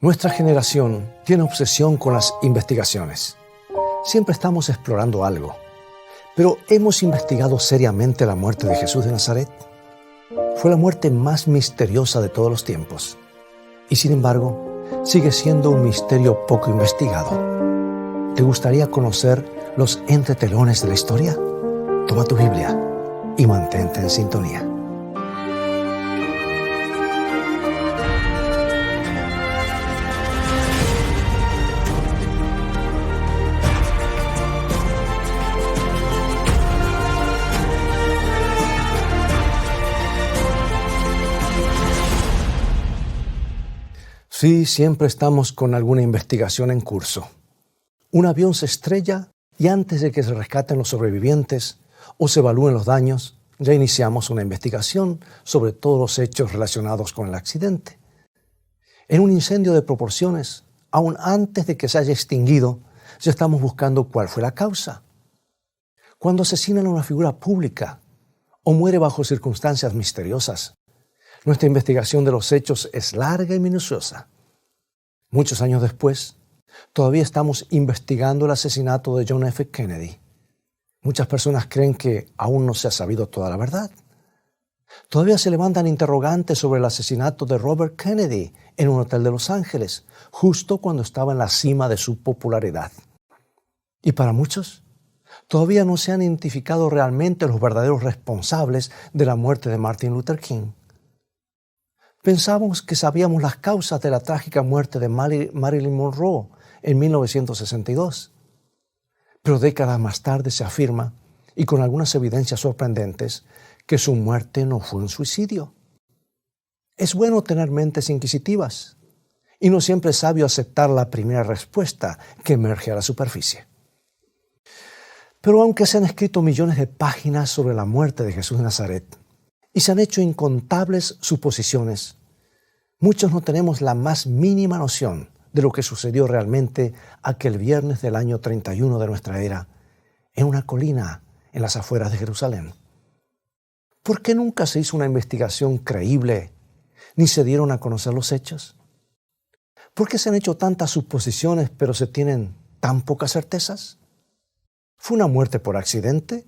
Nuestra generación tiene obsesión con las investigaciones. Siempre estamos explorando algo. Pero ¿hemos investigado seriamente la muerte de Jesús de Nazaret? Fue la muerte más misteriosa de todos los tiempos. Y sin embargo, sigue siendo un misterio poco investigado. ¿Te gustaría conocer los entretelones de la historia? Toma tu Biblia y mantente en sintonía. Sí, siempre estamos con alguna investigación en curso. Un avión se estrella y antes de que se rescaten los sobrevivientes o se evalúen los daños, ya iniciamos una investigación sobre todos los hechos relacionados con el accidente. En un incendio de proporciones, aún antes de que se haya extinguido, ya estamos buscando cuál fue la causa. Cuando asesinan a una figura pública o muere bajo circunstancias misteriosas, nuestra investigación de los hechos es larga y minuciosa. Muchos años después, todavía estamos investigando el asesinato de John F. Kennedy. Muchas personas creen que aún no se ha sabido toda la verdad. Todavía se levantan interrogantes sobre el asesinato de Robert Kennedy en un hotel de Los Ángeles, justo cuando estaba en la cima de su popularidad. Y para muchos, todavía no se han identificado realmente los verdaderos responsables de la muerte de Martin Luther King. Pensábamos que sabíamos las causas de la trágica muerte de Marilyn Monroe en 1962. Pero décadas más tarde se afirma, y con algunas evidencias sorprendentes, que su muerte no fue un suicidio. Es bueno tener mentes inquisitivas, y no siempre es sabio aceptar la primera respuesta que emerge a la superficie. Pero aunque se han escrito millones de páginas sobre la muerte de Jesús de Nazaret, y se han hecho incontables suposiciones, muchos no tenemos la más mínima noción de lo que sucedió realmente aquel viernes del año 31 de nuestra era, en una colina en las afueras de Jerusalén. ¿Por qué nunca se hizo una investigación creíble, ni se dieron a conocer los hechos? ¿Por qué se han hecho tantas suposiciones, pero se tienen tan pocas certezas? ¿Fue una muerte por accidente?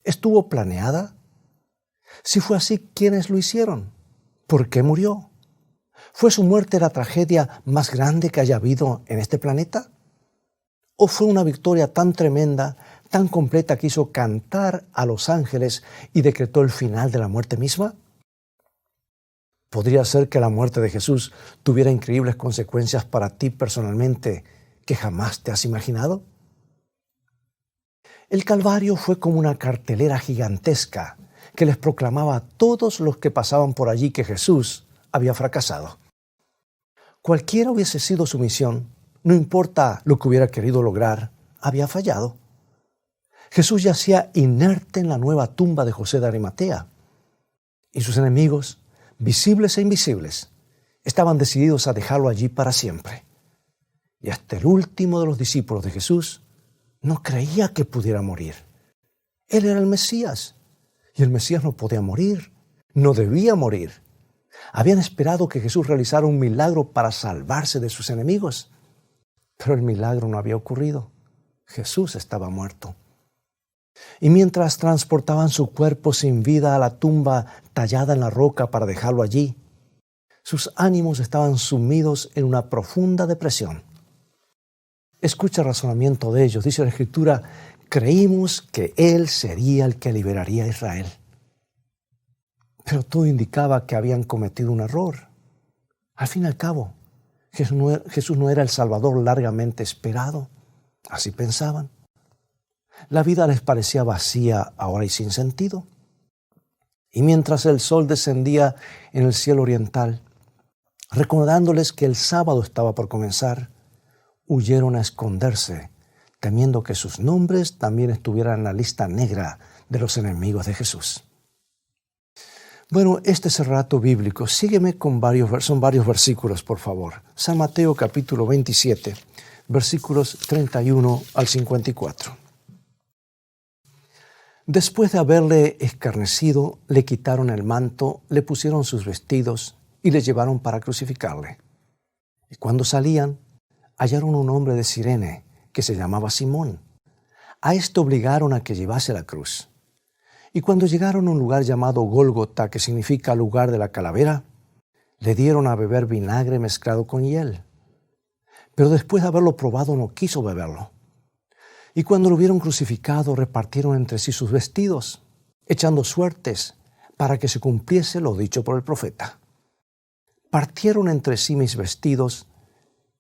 ¿Estuvo planeada? Si fue así, ¿quiénes lo hicieron? ¿Por qué murió? ¿Fue su muerte la tragedia más grande que haya habido en este planeta? ¿O fue una victoria tan tremenda, tan completa que hizo cantar a los ángeles y decretó el final de la muerte misma? ¿Podría ser que la muerte de Jesús tuviera increíbles consecuencias para ti personalmente que jamás te has imaginado? El Calvario fue como una cartelera gigantesca que les proclamaba a todos los que pasaban por allí que Jesús había fracasado. Cualquiera hubiese sido su misión, no importa lo que hubiera querido lograr, había fallado. Jesús yacía inerte en la nueva tumba de José de Arimatea, y sus enemigos, visibles e invisibles, estaban decididos a dejarlo allí para siempre. Y hasta el último de los discípulos de Jesús no creía que pudiera morir. Él era el Mesías. Y el Mesías no podía morir, no debía morir. Habían esperado que Jesús realizara un milagro para salvarse de sus enemigos. Pero el milagro no había ocurrido. Jesús estaba muerto. Y mientras transportaban su cuerpo sin vida a la tumba tallada en la roca para dejarlo allí, sus ánimos estaban sumidos en una profunda depresión. Escucha el razonamiento de ellos. Dice la Escritura: creímos que Él sería el que liberaría a Israel. Pero todo indicaba que habían cometido un error. Al fin y al cabo, Jesús no era el Salvador largamente esperado. Así pensaban. La vida les parecía vacía ahora y sin sentido. Y mientras el sol descendía en el cielo oriental, recordándoles que el sábado estaba por comenzar, huyeron a esconderse, temiendo que sus nombres también estuvieran en la lista negra de los enemigos de Jesús. Bueno, este es el relato bíblico. Sígueme con varios versículos, por favor. San Mateo capítulo 27, versículos 31 al 54. Después de haberle escarnecido, le quitaron el manto, le pusieron sus vestidos y le llevaron para crucificarle. Y cuando salían, hallaron un hombre de Cirene que se llamaba Simón. A este obligaron a que llevase la cruz. Y cuando llegaron a un lugar llamado Gólgota, que significa lugar de la calavera, le dieron a beber vinagre mezclado con hiel. Pero después de haberlo probado no quiso beberlo. Y cuando lo vieron crucificado, repartieron entre sí sus vestidos, echando suertes para que se cumpliese lo dicho por el profeta. Partieron entre sí mis vestidos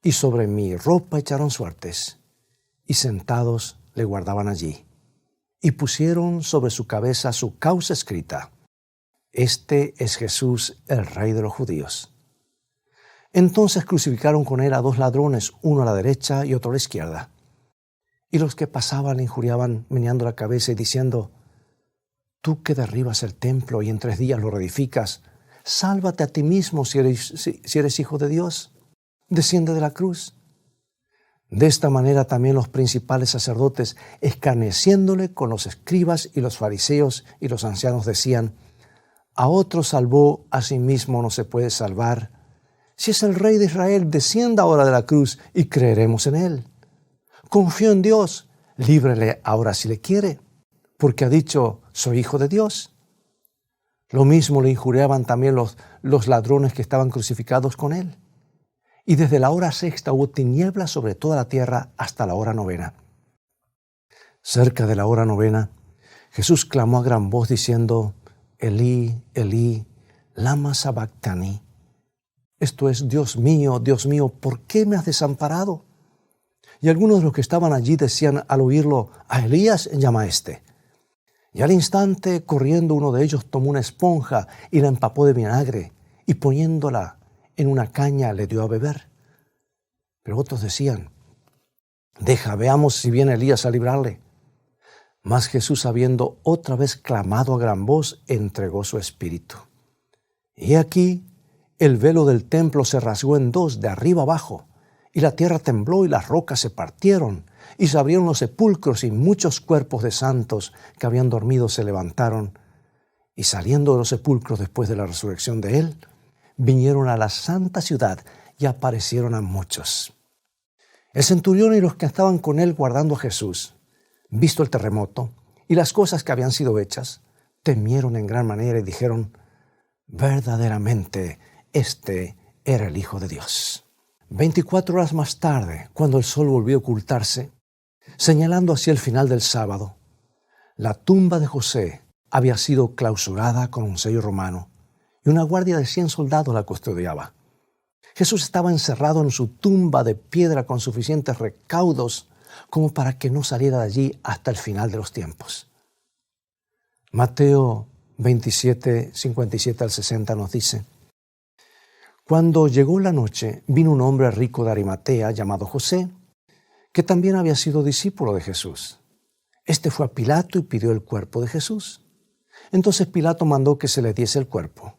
y sobre mi ropa echaron suertes, y sentados le guardaban allí. Y pusieron sobre su cabeza su causa escrita: Este es Jesús, el Rey de los judíos. Entonces crucificaron con él a 2 ladrones, uno a la derecha y otro a la izquierda. Y los que pasaban le injuriaban, meneando la cabeza y diciendo: Tú que derribas el templo y en 3 días lo reedificas, sálvate a ti mismo si eres hijo de Dios. Desciende de la cruz. De esta manera también los principales sacerdotes, escarneciéndole con los escribas y los fariseos y los ancianos, decían: A otro salvó, a sí mismo no se puede salvar. Si es el Rey de Israel, descienda ahora de la cruz y creeremos en él. Confío en Dios, líbrele ahora si le quiere, porque ha dicho: soy hijo de Dios. Lo mismo le injuriaban también los ladrones que estaban crucificados con él. Y desde la hora 6ª hubo tinieblas sobre toda la tierra hasta la hora 9ª. Cerca de la hora 9ª, Jesús clamó a gran voz diciendo: Elí, Elí, lama sabactani. Esto es: Dios mío, ¿por qué me has desamparado? Y algunos de los que estaban allí decían al oírlo: a Elías llama a este. Y al instante, corriendo, uno de ellos tomó una esponja y la empapó de vinagre, y poniéndola en una caña le dio a beber. Pero otros decían: deja, veamos si viene Elías a librarle. Mas Jesús, habiendo otra vez clamado a gran voz, entregó su espíritu. Y aquí el velo del templo se rasgó en 2, de arriba abajo, y la tierra tembló y las rocas se partieron, y se abrieron los sepulcros, y muchos cuerpos de santos que habían dormido se levantaron. Y saliendo de los sepulcros después de la resurrección de él, vinieron a la santa ciudad y aparecieron a muchos. El centurión y los que estaban con él guardando a Jesús, visto el terremoto y las cosas que habían sido hechas, temieron en gran manera y dijeron: verdaderamente este era el Hijo de Dios. 24 horas más tarde, cuando el sol volvió a ocultarse, señalando hacia el final del sábado, la tumba de José había sido clausurada con un sello romano, y una guardia de 100 soldados la custodiaba. Jesús estaba encerrado en su tumba de piedra con suficientes recaudos como para que no saliera de allí hasta el final de los tiempos. Mateo 27, 57 al 60 nos dice: Cuando llegó la noche, vino un hombre rico de Arimatea llamado José, que también había sido discípulo de Jesús. Este fue a Pilato y pidió el cuerpo de Jesús. Entonces Pilato mandó que se le diese el cuerpo.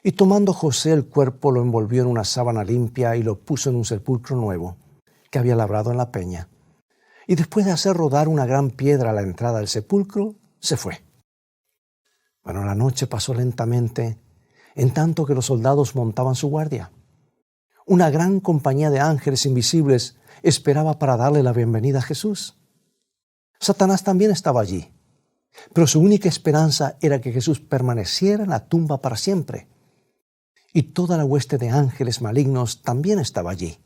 Y tomando José el cuerpo, lo envolvió en una sábana limpia y lo puso en un sepulcro nuevo que había labrado en la peña. Y después de hacer rodar una gran piedra a la entrada del sepulcro, se fue. Bueno, la noche pasó lentamente, en tanto que los soldados montaban su guardia. Una gran compañía de ángeles invisibles esperaba para darle la bienvenida a Jesús. Satanás también estaba allí, pero su única esperanza era que Jesús permaneciera en la tumba para siempre. Y toda la hueste de ángeles malignos también estaba allí,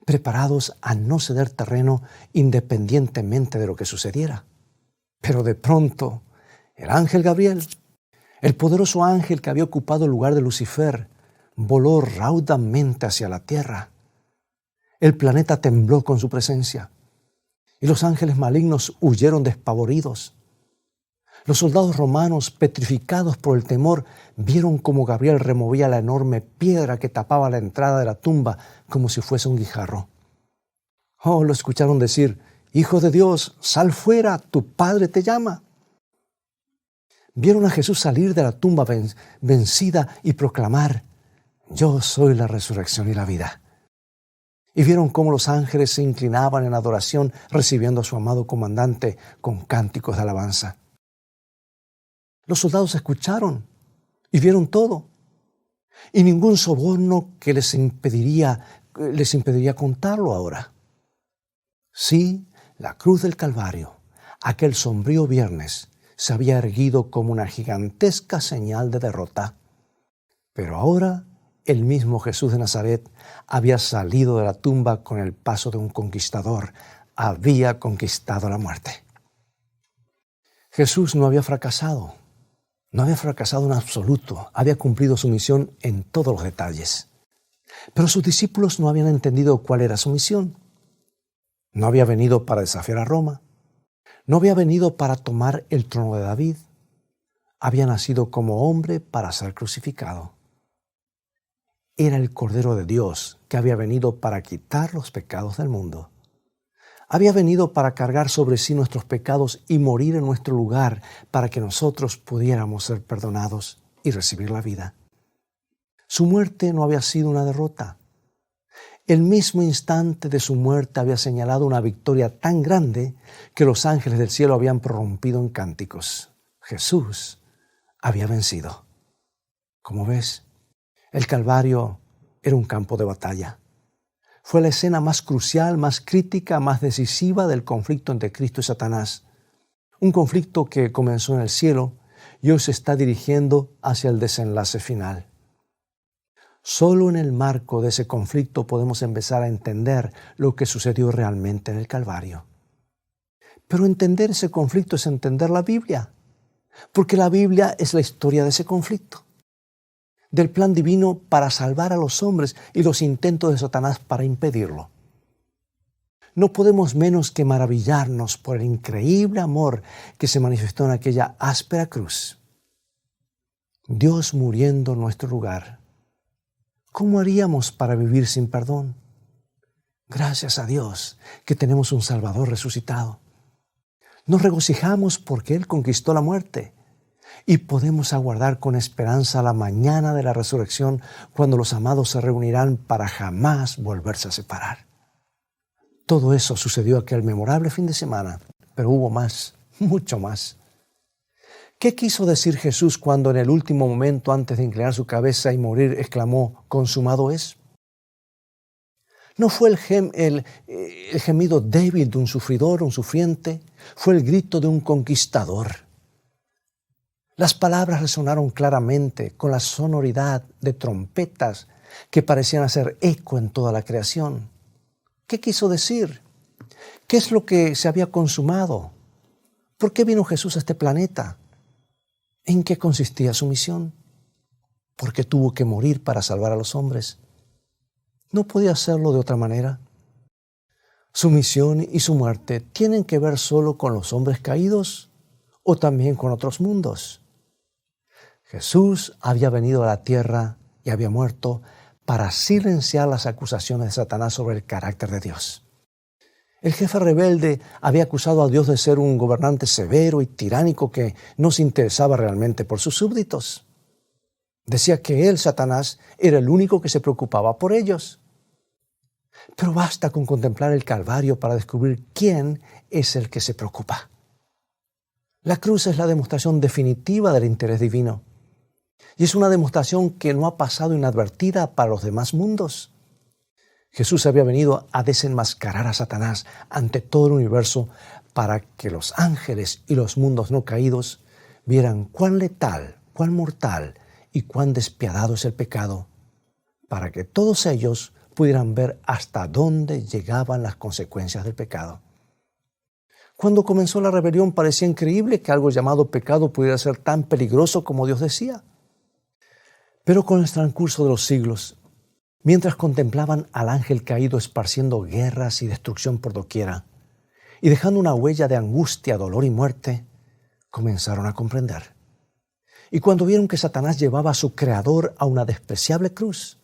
preparados a no ceder terreno independientemente de lo que sucediera. Pero de pronto, el ángel Gabriel, el poderoso ángel que había ocupado el lugar de Lucifer, voló raudamente hacia la tierra. El planeta tembló con su presencia y los ángeles malignos huyeron despavoridos. Los soldados romanos, petrificados por el temor, vieron cómo Gabriel removía la enorme piedra que tapaba la entrada de la tumba como si fuese un guijarro. Lo escucharon decir: Hijo de Dios, sal fuera, tu Padre te llama. Vieron a Jesús salir de la tumba vencida y proclamar: Yo soy la resurrección y la vida. Y vieron cómo los ángeles se inclinaban en adoración, recibiendo a su amado comandante con cánticos de alabanza. Los soldados escucharon y vieron todo. Y ningún soborno que les impediría les impediría contarlo ahora. Sí, la cruz del Calvario, aquel sombrío viernes, se había erguido como una gigantesca señal de derrota. Pero ahora el mismo Jesús de Nazaret había salido de la tumba con el paso de un conquistador. Había conquistado la muerte. Jesús no había fracasado. No había fracasado en absoluto. Había cumplido su misión en todos los detalles. Pero sus discípulos no habían entendido cuál era su misión. No había venido para desafiar a Roma. No había venido para tomar el trono de David. Había nacido como hombre para ser crucificado. Era el Cordero de Dios que había venido para quitar los pecados del mundo. Había venido para cargar sobre sí nuestros pecados y morir en nuestro lugar para que nosotros pudiéramos ser perdonados y recibir la vida. Su muerte no había sido una derrota. El mismo instante de su muerte había señalado una victoria tan grande que los ángeles del cielo habían prorrumpido en cánticos. Jesús había vencido. Como ves, el Calvario era un campo de batalla. Fue la escena más crucial, más crítica, más decisiva del conflicto entre Cristo y Satanás. Un conflicto que comenzó en el cielo y hoy se está dirigiendo hacia el desenlace final. Solo en el marco de ese conflicto podemos empezar a entender lo que sucedió realmente en el Calvario. Pero entender ese conflicto es entender la Biblia, porque la Biblia es la historia de ese conflicto, del plan divino para salvar a los hombres y los intentos de Satanás para impedirlo. No podemos menos que maravillarnos por el increíble amor que se manifestó en aquella áspera cruz. Dios muriendo en nuestro lugar. ¿Cómo haríamos para vivir sin perdón? Gracias a Dios que tenemos un Salvador resucitado. Nos regocijamos porque Él conquistó la muerte y podemos aguardar con esperanza la mañana de la resurrección cuando los amados se reunirán para jamás volverse a separar. Todo eso sucedió aquel memorable fin de semana, pero hubo más, mucho más. ¿Qué quiso decir Jesús cuando en el último momento antes de inclinar su cabeza y morir exclamó, consumado es? No fue el gemido débil de un sufridor, un sufriente, fue el grito de un conquistador. Las palabras resonaron claramente con la sonoridad de trompetas que parecían hacer eco en toda la creación. ¿Qué quiso decir? ¿Qué es lo que se había consumado? ¿Por qué vino Jesús a este planeta? ¿En qué consistía su misión? ¿Por qué tuvo que morir para salvar a los hombres? ¿No podía hacerlo de otra manera? ¿Su misión y su muerte tienen que ver solo con los hombres caídos o también con otros mundos? Jesús había venido a la tierra y había muerto para silenciar las acusaciones de Satanás sobre el carácter de Dios. El jefe rebelde había acusado a Dios de ser un gobernante severo y tiránico que no se interesaba realmente por sus súbditos. Decía que él, Satanás, era el único que se preocupaba por ellos. Pero basta con contemplar el Calvario para descubrir quién es el que se preocupa. La cruz es la demostración definitiva del interés divino. Y es una demostración que no ha pasado inadvertida para los demás mundos. Jesús había venido a desenmascarar a Satanás ante todo el universo para que los ángeles y los mundos no caídos vieran cuán letal, cuán mortal y cuán despiadado es el pecado, para que todos ellos pudieran ver hasta dónde llegaban las consecuencias del pecado. Cuando comenzó la rebelión parecía increíble que algo llamado pecado pudiera ser tan peligroso como Dios decía. Pero con el transcurso de los siglos, mientras contemplaban al ángel caído esparciendo guerras y destrucción por doquiera y dejando una huella de angustia, dolor y muerte, comenzaron a comprender. Y cuando vieron que Satanás llevaba a su creador a una despreciable cruz,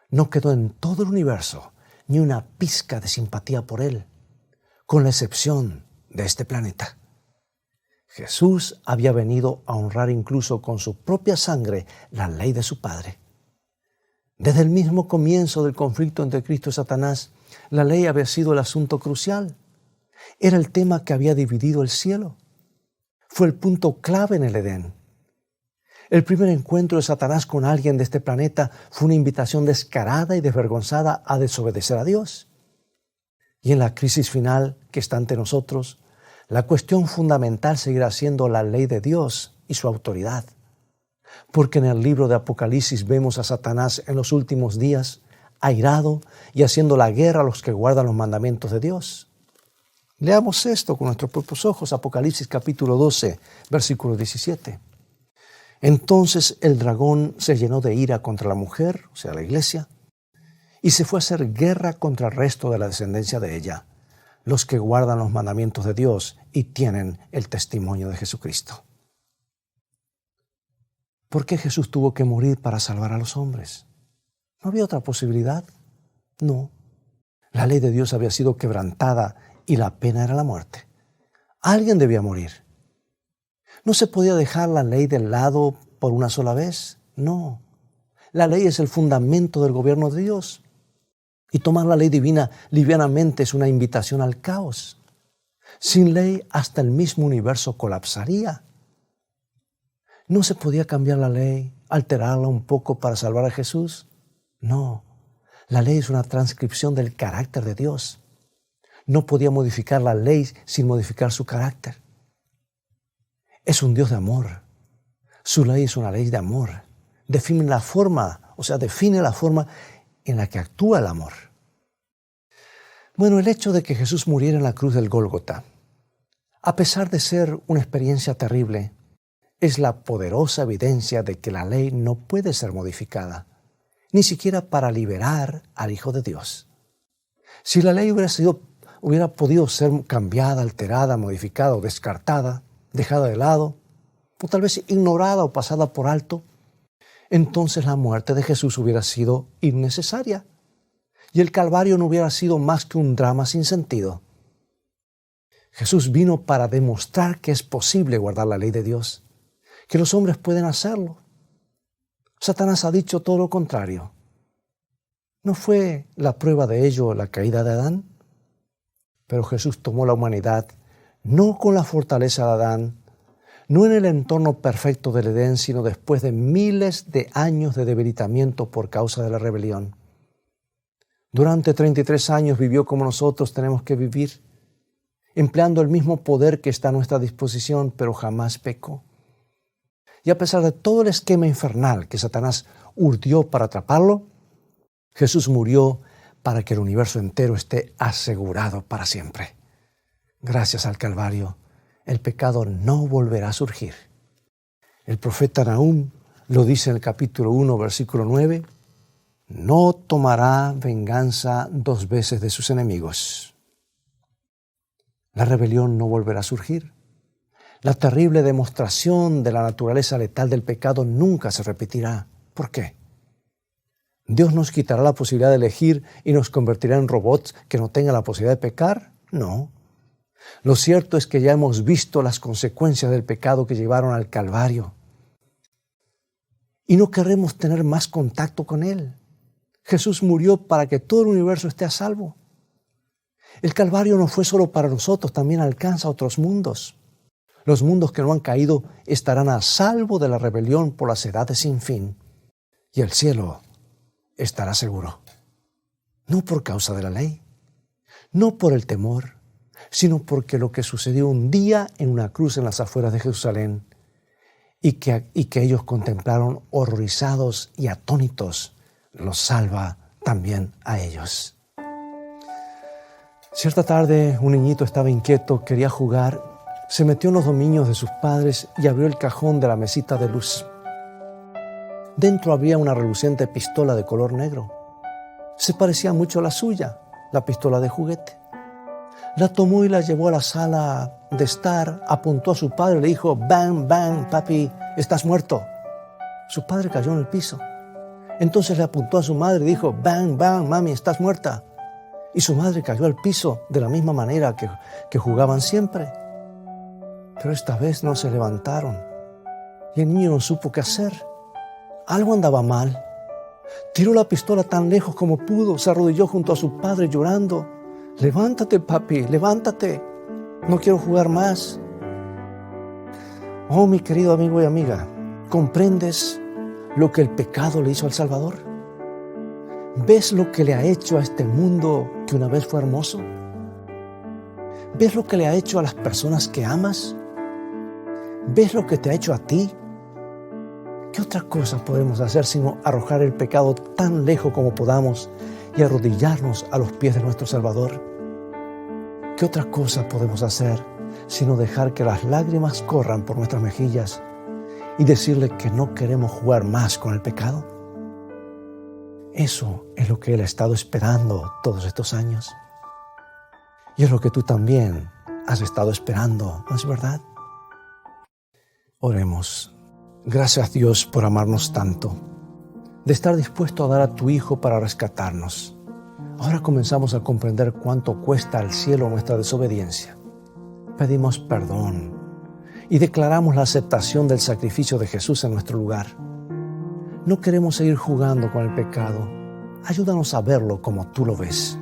no quedó en todo el universo ni una pizca de simpatía por él, con la excepción de este planeta. Jesús había venido a honrar incluso con su propia sangre la ley de su Padre. Desde el mismo comienzo del conflicto entre Cristo y Satanás, la ley había sido el asunto crucial. Era el tema que había dividido el cielo. Fue el punto clave en el Edén. El primer encuentro de Satanás con alguien de este planeta fue una invitación descarada y desvergonzada a desobedecer a Dios. Y en la crisis final que está ante nosotros, la cuestión fundamental seguirá siendo la ley de Dios y su autoridad. Porque en el libro de Apocalipsis vemos a Satanás en los últimos días, airado y haciendo la guerra a los que guardan los mandamientos de Dios. Leamos esto con nuestros propios ojos, Apocalipsis capítulo 12, versículo 17. Entonces el dragón se llenó de ira contra la mujer, o sea, la iglesia, y se fue a hacer guerra contra el resto de la descendencia de ella, los que guardan los mandamientos de Dios y tienen el testimonio de Jesucristo. ¿Por qué Jesús tuvo que morir para salvar a los hombres? ¿No había otra posibilidad? No. La ley de Dios había sido quebrantada y la pena era la muerte. Alguien debía morir. ¿No se podía dejar la ley de lado por una sola vez? No. La ley es el fundamento del gobierno de Dios. Y tomar la ley divina livianamente es una invitación al caos. Sin ley, hasta el mismo universo colapsaría. ¿No se podía cambiar la ley, alterarla un poco para salvar a Jesús? No. La ley es una transcripción del carácter de Dios. No podía modificar la ley sin modificar su carácter. Es un Dios de amor. Su ley es una ley de amor. Define la forma en la que actúa el amor. Bueno, el hecho de que Jesús muriera en la cruz del Gólgota, a pesar de ser una experiencia terrible, es la poderosa evidencia de que la ley no puede ser modificada, ni siquiera para liberar al Hijo de Dios. Si la ley hubiera podido ser cambiada, alterada, modificada o descartada, dejada de lado, o tal vez ignorada o pasada por alto, entonces la muerte de Jesús hubiera sido innecesaria y el Calvario no hubiera sido más que un drama sin sentido. Jesús vino para demostrar que es posible guardar la ley de Dios, que los hombres pueden hacerlo. Satanás ha dicho todo lo contrario. ¿No fue la prueba de ello la caída de Adán? Pero Jesús tomó la humanidad no con la fortaleza de Adán, no en el entorno perfecto del Edén, sino después de miles de años de debilitamiento por causa de la rebelión. Durante 33 años vivió como nosotros tenemos que vivir, empleando el mismo poder que está a nuestra disposición, pero jamás pecó. Y a pesar de todo el esquema infernal que Satanás urdió para atraparlo, Jesús murió para que el universo entero esté asegurado para siempre. Gracias al Calvario, el pecado no volverá a surgir. El profeta Nahum lo dice en el capítulo 1, versículo 9, no tomará venganza 2 veces de sus enemigos. La rebelión no volverá a surgir. La terrible demostración de la naturaleza letal del pecado nunca se repetirá. ¿Por qué? ¿Dios nos quitará la posibilidad de elegir y nos convertirá en robots que no tengan la posibilidad de pecar? No. Lo cierto es que ya hemos visto las consecuencias del pecado que llevaron al Calvario. Y no queremos tener más contacto con Él. Jesús murió para que todo el universo esté a salvo. El Calvario no fue solo para nosotros, también alcanza otros mundos. Los mundos que no han caído estarán a salvo de la rebelión por las edades sin fin. Y el cielo estará seguro. No por causa de la ley, no por el temor, sino porque lo que sucedió un día en una cruz en las afueras de Jerusalén y que ellos contemplaron horrorizados y atónitos, los salva también a ellos. Cierta tarde un niñito estaba inquieto, quería jugar, se metió en los dominios de sus padres y abrió el cajón de la mesita de luz. Dentro había una reluciente pistola de color negro. Se parecía mucho a la suya, la pistola de juguete. La tomó y la llevó a la sala de estar, apuntó a su padre y le dijo, bang, bang, papi, estás muerto. Su padre cayó en el piso. Entonces le apuntó a su madre y dijo, bang, bang, mami, estás muerta. Y su madre cayó al piso de la misma manera que jugaban siempre. Pero esta vez no se levantaron y el niño no supo qué hacer. Algo andaba mal. Tiró la pistola tan lejos como pudo, se arrodilló junto a su padre llorando. Levántate, papi, levántate. No quiero jugar más. Oh, mi querido amigo y amiga, ¿Comprendes lo que el pecado le hizo al Salvador? ¿Ves lo que le ha hecho a este mundo que una vez fue hermoso? ¿Ves lo que le ha hecho a las personas que amas? ¿Ves lo que te ha hecho a ti? ¿Qué otra cosa podemos hacer sino arrojar el pecado tan lejos como podamos y arrodillarnos a los pies de nuestro Salvador? ¿Qué otra cosa podemos hacer sino dejar que las lágrimas corran por nuestras mejillas y decirle que no queremos jugar más con el pecado? Eso es lo que Él ha estado esperando todos estos años. Y es lo que tú también has estado esperando, ¿no es verdad? Oremos. Gracias, Dios, por amarnos tanto, de estar dispuesto a dar a tu Hijo para rescatarnos. Ahora comenzamos a comprender cuánto cuesta al cielo nuestra desobediencia. Pedimos perdón y declaramos la aceptación del sacrificio de Jesús en nuestro lugar. No queremos seguir jugando con el pecado. Ayúdanos a verlo como tú lo ves.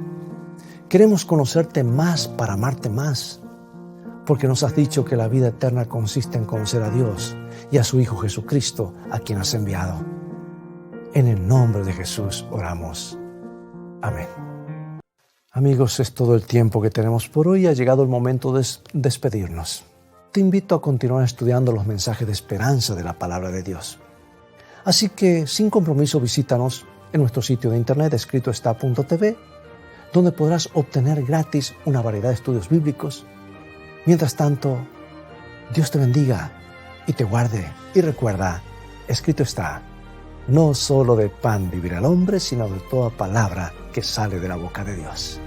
Queremos conocerte más para amarte más, porque nos has dicho que la vida eterna consiste en conocer a Dios y a su Hijo Jesucristo, a quien has enviado. En el nombre de Jesús oramos. Amén. Amigos, es todo el tiempo que tenemos por hoy. Ha llegado el momento de despedirnos. Te invito a continuar estudiando los mensajes de esperanza de la palabra de Dios. Así que, sin compromiso, visítanos en nuestro sitio de internet escritoestá.tv, donde podrás obtener gratis una variedad de estudios bíblicos. Mientras tanto, Dios te bendiga y te guarde. Y recuerda, escrito está, no solo de pan vivirá el hombre, sino de toda palabra que sale de la boca de Dios.